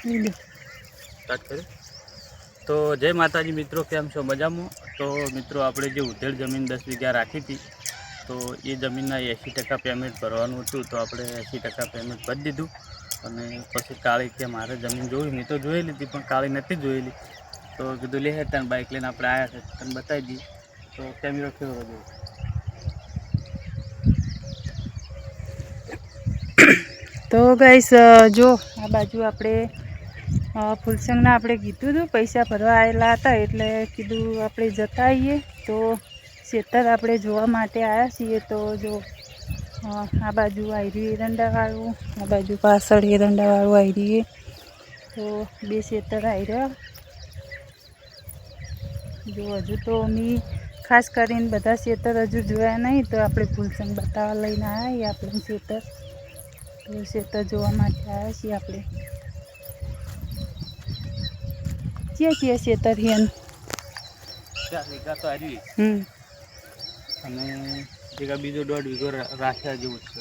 Start કર્યું તો જય માતાજી મિત્રો, કેમ છો? મજામાં? તો મિત્રો આપણે જે ઉધેડ જમીન 10 વીઘા રાખી હતી તો એ જમીનના 80% પેમેન્ટ ભરવાનું હતું, તો આપણે 80% પેમેન્ટ ભરી દીધું. અને પછી કાળી કે મારે જમીન જોઈ, મેં તો જોઈ લીધી પણ કાળી નથી જોયેલી, તો કીધું લે તને બાઇક લઈને આપણે આવ્યા છે તને બતાવી દઈએ. તો કેમેરો કેવો રહ્યો? તો ગાઈસ જો આ બાજુ આપણે ફૂલસંગના આપણે કીધું હતું પૈસા ભરવા આવેલા હતા, એટલે કીધું આપણે જતા આવીએ. તો ખેતર આપણે જોવા માટે આવ્યા છીએ. તો જો આ બાજુ આવી એરંડાવાળું, આ બાજુ પાછળ એરંડાવાળું આવી રહીએ. તો બે ખેતર આવી રહ્યા. જો હજુ તો મેં ખાસ કરીને બધા ખેતર હજુ જોયા નહીં, તો આપણે ફૂલસંગ બતાવવા લઈને આવ્યા આપણે ખેતર. તો ખેતર જોવા માટે આવ્યા છીએ આપણે. ક્યાં ખેતર હિયન 4 વીઘા તો આવી અને એક બીજો 1.5 વીઘો રાખ્યા જેવું છે.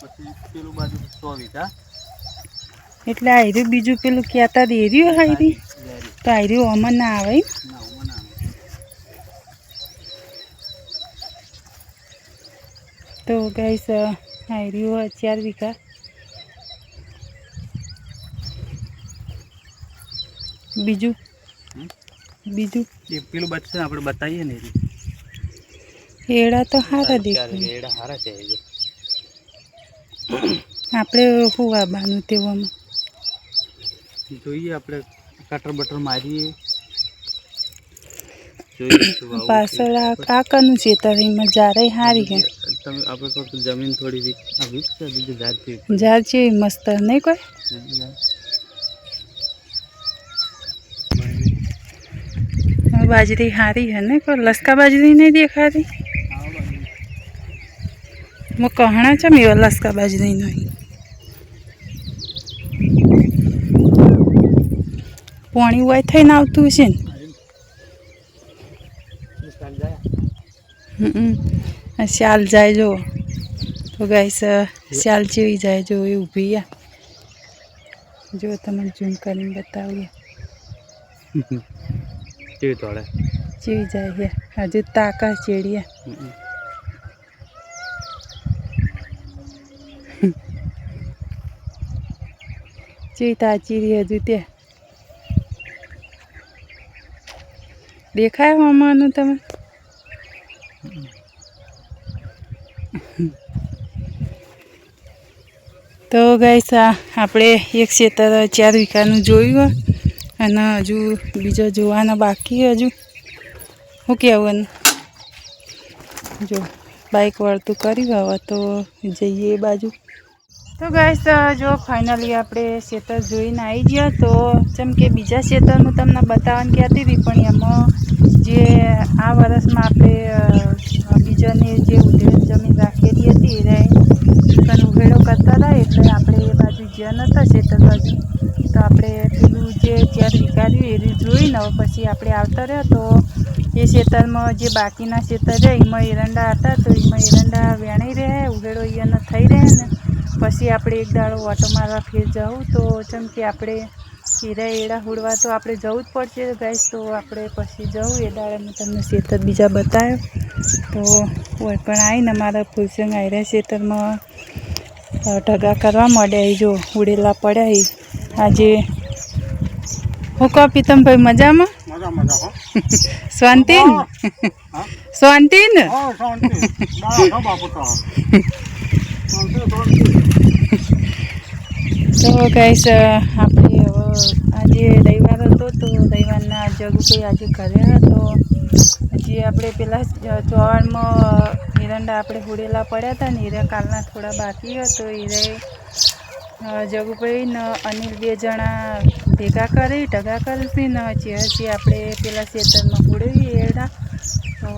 પછી પેલું બાજુ 100 વીઘા એટલે આયરું બીજું પેલું કહેતા દેર્યું હાયરી, તો આયરું અમર ના આવે. તો ગાઈસ આયરું 4 વીઘા. બીજું એ પેલું બચશે આપણે બતાવીએ ને, એડા તો સારા દેખાય. એડા સારા છે. આપણે શું વાવવાનું તેવામાં જોઈએ, આપણે કટર બટર મારીએ. પાછળ આ કાકાનું ખેતર, એમાં જારે સારી છે. તમે આપણે કોઈ જમીન થોડી વીક છે, બીજું ઝાડ છે મસ્ત નહીં કોઈ. બાજરી સારી છે ને, કોઈ લસકા બાજરી નહીં દેખાતી. કહણા છે મેં લસકા બાજરી નહીં. પાણી હોય થઈને આવતું હશે ને. શાલ જાય જો. તો ગાઈસ શાલ ચેવી જાય જો, એ ઊભી જો તમે ઝૂમ કરીને બતાવીએ ચેવી જાય છે. હજુ તાકા ચેડીએ ચેવી તાચી રહી હજુ. ત્યાં દેખાય આમાંનું તમે? તો ગાઈસ આપણે એક ખેતર 4 વીઘાનું જોયું અને હજુ બીજો જોવાના બાકી. હજુ શું કહેવું જો બાઇક વળતું કર્યું. હવે તો જઈએ એ બાજુ. તો ગાઈસ જો ફાઇનલી આપણે ખેતર જોઈને આવી ગયા. તો જેમ કે બીજા ખેતરનું તમને બતાવવાનું કહેતી હતી, પણ એમાં જે આ વર્ષમાં આપણે બીજાની જે ઉધેડ જમીન રાખેલી હતી એ પણ ઉઘેડો કરતા હતા, એટલે આપણે એ બાજુ જ્યાં નહોતા ખેતર બાજુ, તો આપણે પેલું જે 4 વીઘા રહ્યું એ જોઈને હવે પછી આપણે આવતા રહ્યા. તો એ ખેતરમાં જે બાકીના ખેતર છે એમાં એરંડા હતા, તો એમાં એરંડા વેણાઈ રહ્યા, ઉઘેડો અહીંયા થઈ રહ્યા ને. પછી આપણે એક દાડો ઓટો મારવા ફેર જવું. તો જેમ કે આપણે હીરા એડા હુડવા તો આપણે જવું જ પડશે ગાઈસ. તો આપણે પછી જવું એ દાડે મેં તમને ખેતર બીજા બતાવ્યો. તો કોઈ પણ આવીને મારા ફૂલસંગ આયરા ખેતરમાં ઢગા કરવા માંડ્યા. જો ઉડેલા પડ્યા. આજે હું કહું પીતમભાઈ મજામાં? શાંતિ શાંતિ ને? તો ગાઈસ આપણે હવે આજે રવિવાર હતો, તો રવિવારના જગુભાઈ આજે ઘરે હતો. જે આપણે પેલા ચોવાડમાં એરંડા આપણે હુડેલા પડ્યા હતા ને, એરા કાલના થોડા બાકી હતો. એરે જગુભાઈ ને અનિલ 2 જણા ભેગા કરી ઢગા કરશે ને જે આપણે પેલા ખેતરમાં હુડવી એરડા. તો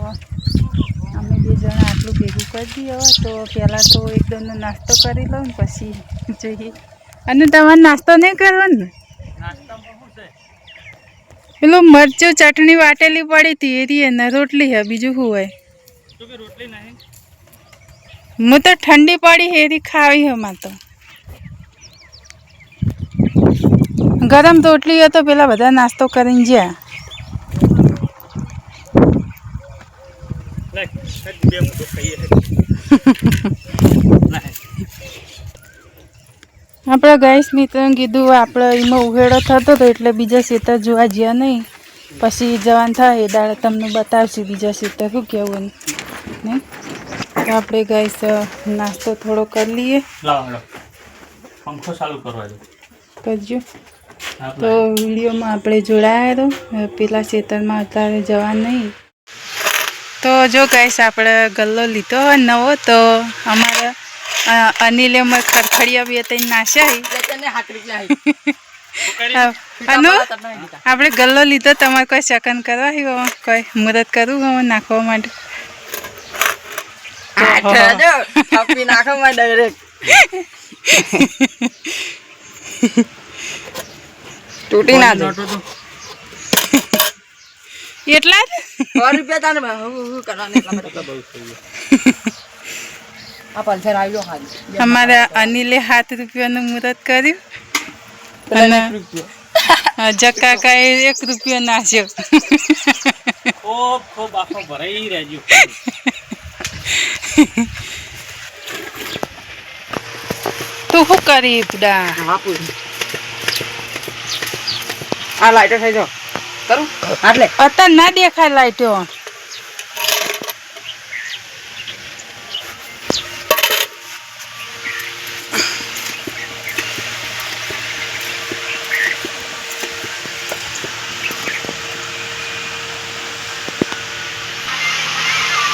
અમે 2 જણા આટલું ભેગું કરી દઈએ. હવે તો પહેલાં તો એકદમનો નાસ્તો કરી લઉં ને પછી જઈએ. અને તમારે નાસ્તો નહીં કરવાનો? પેલું મરચું ચટણી વાટેલી પડી હતી એરી ને રોટલી હે, બીજું શું હોય? હું તો ઠંડી પડી હેરી ખાવી હે. માં તો ગરમ રોટલી હતો પેલા બધા નાસ્તો કરીને જ્યાં આપણે ગાઈસ મિત્રોને કીધું આપણે એમાં ઉહેડો થતો હતો એટલે બીજા ખેતર જોવા ગયા નહીં. પછી જવાન થાય એ દાડે તમને બતાવશું બીજા ખેતર શું કેવું નહીં. તો આપણે ગાઈસ નાસ્તો થોડો કરી લઈએ. પંખો ચાલુ કરવા દો કરજો. તો વિડીયોમાં આપણે જોડાયા તો પેલા ખેતરમાં અત્યારે જવા નહીં. તો જો ગાઈસ આપણે ગલ્લો લીધો હોય નવો. તો અમારા અનિલે મેં ખડખડિયા બે ત્રણ નાશ્યા અનુ આપણે ગલ્લો લીધો. તમારે કોઈ સેકન્ડ કરવા હોય કોઈ મુહૂર્ત કરવું હોય નાખવા માટે તૂટી ના દે એટલા જ ₹100 તારે હું કરવાનું આ પલ્સર આવ્યો ખાલી અમારા અનિલે ₹7 મુહૂર્ત કર્યું અને જકાકાએ ₹1 નાખ્યો. ખૂબ આખો ભરાઈ રહેજો. તું શું કરી બુડા? આ લાઈટર થઈ જાઓ કરું આટલે અત્યારે ના દેખાય લાઈટો.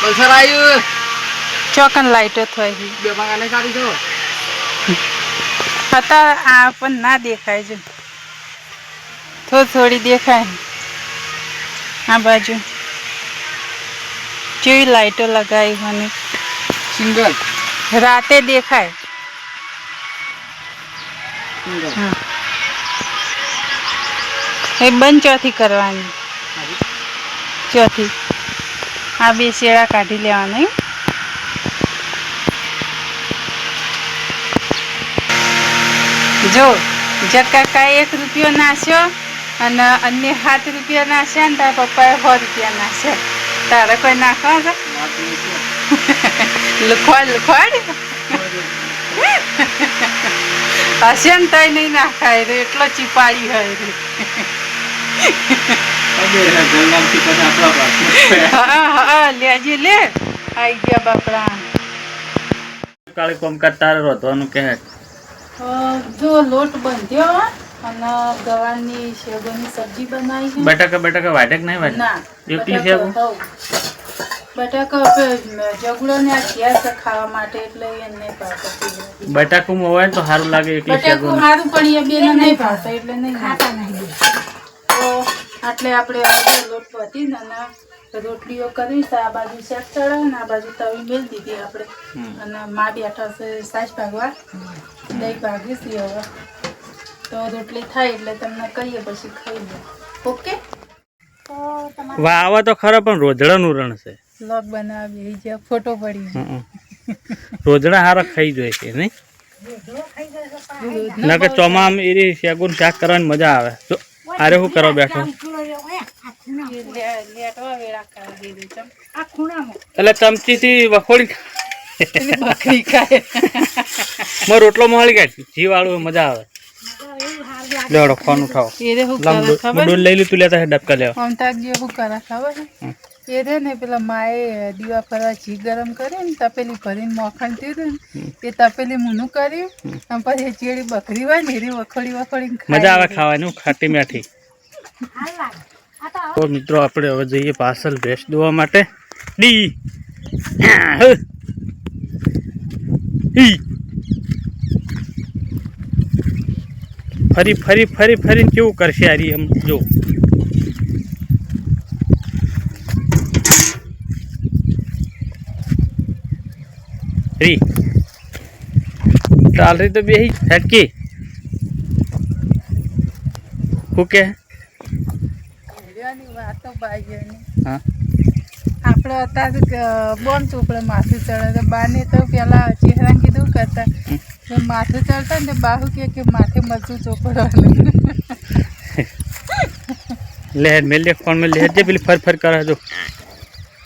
પલ્સર આવ્યું ચોકન લાઈટો થઈ બે મંગાને કાઢી દો અત્યારે આ પણ ના દેખાય છે. થોડી દેખાય આ બાજુ કેવી લાઈટો લગાવી મને સિંગલ રાતે દેખાય. હા એ બંધ ચોથી કરવાની. ચોથી આ બે શેડા કાઢી લેવાના. જો જકાકાએ ₹1 નાખ્યો અને અન્ય ₹7 નાખ્યા ને તારા પપ્પાએ ₹100 નાખ્યા. તારે કોઈ નાખવા છે? લખવાડ હશે ને તઈ નહીં નાખાય રે એટલો ચીપાડી હોય રે. હા લેજે લે આઈ ગયા બાપડા. કાલે કોમકાજ તારે રોધવાનું કહે. જો લોટ બાંધ્યો અને ગવાની શેગોની સબ્જી બનાવી છે. બટાકા વાટક નહીં વાટક ના એકલી શેગો બટાકા જગડો ને આ ઘેર છે ખાવા માટે એટલે એને નહીં ભાવતા. બટાકું હોય તો સારું લાગે એકલી શેગો. બટાકું સારું પણ એ બેને નહીં ભાવતા એટલે નહીં ખાતા નહીં. તો આટલે આપણે લોટ બાંધી અને રોટલીઓ કરી તો આ બાજુ શેક ચડાવે ને આ બાજુ તવી મેળ દીધી આપણે. અને માં બેઠા છે સાસ ભાગવા દહીં ભાગીશી હવે. તો રોટલી થાય એટલે તમને કહીએ પછી ખાઈ લો. ઓકે વાવા તો ખરા પણ રોજડાનું રણ છે. વ્લોગ બનાવી જ્યાં ફોટો પડી રોજડા હારા ખાઈ જોઈએ છે નહીં ના કે ચોમામ એરી શેગુન શાક કરવાની મજા આવે. તો આરે શું કરવા બેઠો એટલે ચમચીથી વખોડી બકરી ખાય મારો રોટલો મોહળી કાઢ જીવ વાળું મજા આવે. લેવડો ફોન ઉઠાવો. એ રે શું કરે ખબર ડોલ લઈ લીધું લેતા ડબકા લેવા. મમતાક જે શું કરે ખબર એ રે ને પેલા માએ દીવા ફરવા ઘી ગરમ કરી ને તપેલી ભરીને મોખણ દીધું ને એ તપેલી મૂનું કર્યું અને પછી ચેડી બકરી હોય ને એરી વખોડી મજા આવે ખાવાની ખાટી મીઠી. તો મિત્રો આપણે હવે જઈએ પાર્સલ ભેંસ દોવા માટે. ડી ફરી કેવું કરશે આરી એમ જો. રી ચાલરી તો બે હેટકી ઓકે. હા આપણે અત્યારે બોમ ચોપડે માથું ચડે તો બાને તો પેલા ચહેરાને કીધું કરતા માથું ચડતા ને બાહુ કે માથે મરચું ચોપડવાનું. લહેર મેલ દે ફોન મેં લહેર જે પેલી ફર ફર કરે જો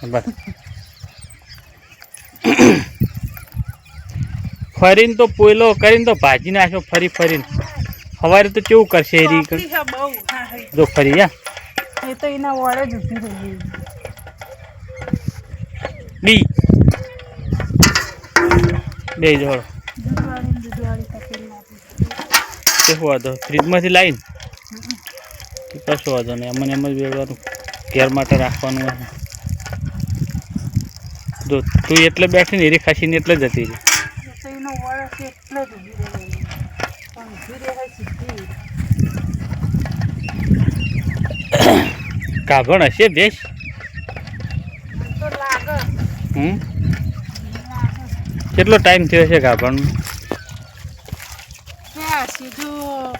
બસ ફરીને તો પોયલો કરીને તો ભાજી નાખ્યો ફરી ફરીને સવારે તો કેવું કરશે એ બહુ હા જો ફરી યા એ તો એના વડે જ ઊભી રહી ડી બે જોડો દૂધવાળી તપેલી નાખી શું વાંધો ફ્રીજમાંથી લાવીને કશો વાંધો નહીં અમને એમ જ વેળવાનું ઘેર માટે રાખવાનું હોય જો તું એટલે બેઠી ને એરી ખાસીને એટલે જ હતી તો એનો વડે છે એટલે જ ઊભી રહી પણ ઊભી રહે સીધી કાભણ હશે બેસ તો લાગે કેટલો ટાઈમ થયો છે ગાભણ હા સીધું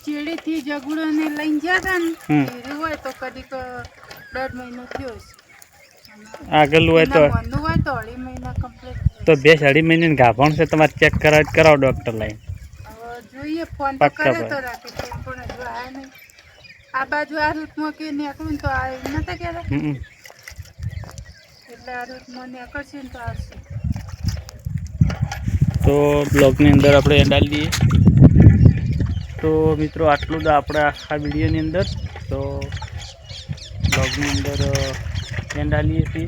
ચેડીથી જગુડોને લઈને ગયા હતા ને એરી હોય તો કદીક 1.5 મહિનો થયો છે આગળ હોય તો બંધુ હોય તો 2.5 મહિના કમ્પ્લીટ તો બેસ અઢી મહિને ગાભણ છે તમારે ચેક કરાવો ડૉક્ટર લાઈને હવે જોઈએ ફોન તો કરે તો રાખી પણ હજુ આવ્યા નહીં આ બાજુ આ રૂટમાં કે નીકળું ને તો આ નતા કહેતા એટલે આ રૂટમાં નીકળશે ને તો આવશે તો બ્લોગની અંદર આપણે એન્ડ આલી દઈએ તો મિત્રો આટલું જ આપણે આખા વિડીયોની અંદર તો બ્લોગની અંદર એન્ડ આલીએ છીએ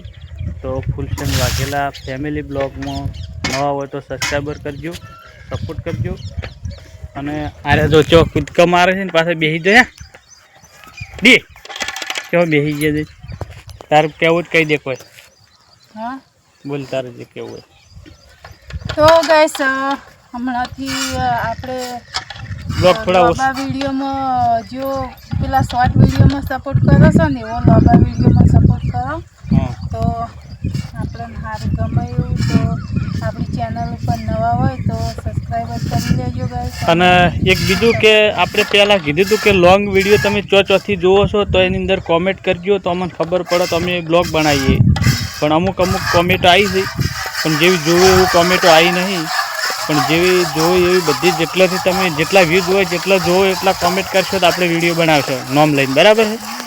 તો ફૂલચંદ વાઘેલા ફેમિલી બ્લોગમાં નવા હોય તો સબસ્ક્રાઈબર કરજો સપોર્ટ કરજો અને આરે જો ચો કૂદકા મારે છે ને પાછા બેસી જાય બે કેવો બેસી ગયા છે તારું કેવું જ કહી દે કોઈ હા બોલ તારે જે કેવું હોય તો ગાઈસ હમણાંથી આપણે બ્લોગ થોડા લોબા વિડીયોમાં જો પેલા શોર્ટ વિડીયોમાં સપોર્ટ કરો છો ને એવો લોબા વિડીયોમાં સપોર્ટ કરો હા તો આપણને સારું ગમે એવું તો આપણી ચેનલ ઉપર નવા હોય તો સબસ્ક્રાઈબર કરી લેજો ગાઈસ અને એક બીજું કે આપણે પહેલાં કીધું હતું કે લોંગ વિડીયો તમે ચોથી જુઓ છો તો એની અંદર કોમેન્ટ કરજો તો અમને ખબર પડે તો અમે બ્લોગ બનાવીએ પણ અમુક કોમેન્ટો આવી છે પણ જેવી જોયું એવું કોમેન્ટો આવી નહીં પણ જેવી જોઈ એવી બધી જેટલાથી તમે જેટલા વ્યૂઝ હોય જેટલા જોવો એટલા કોમેન્ટ કરશો તો આપણે વિડીયો બનાવશો નોમ લઈને બરાબર છે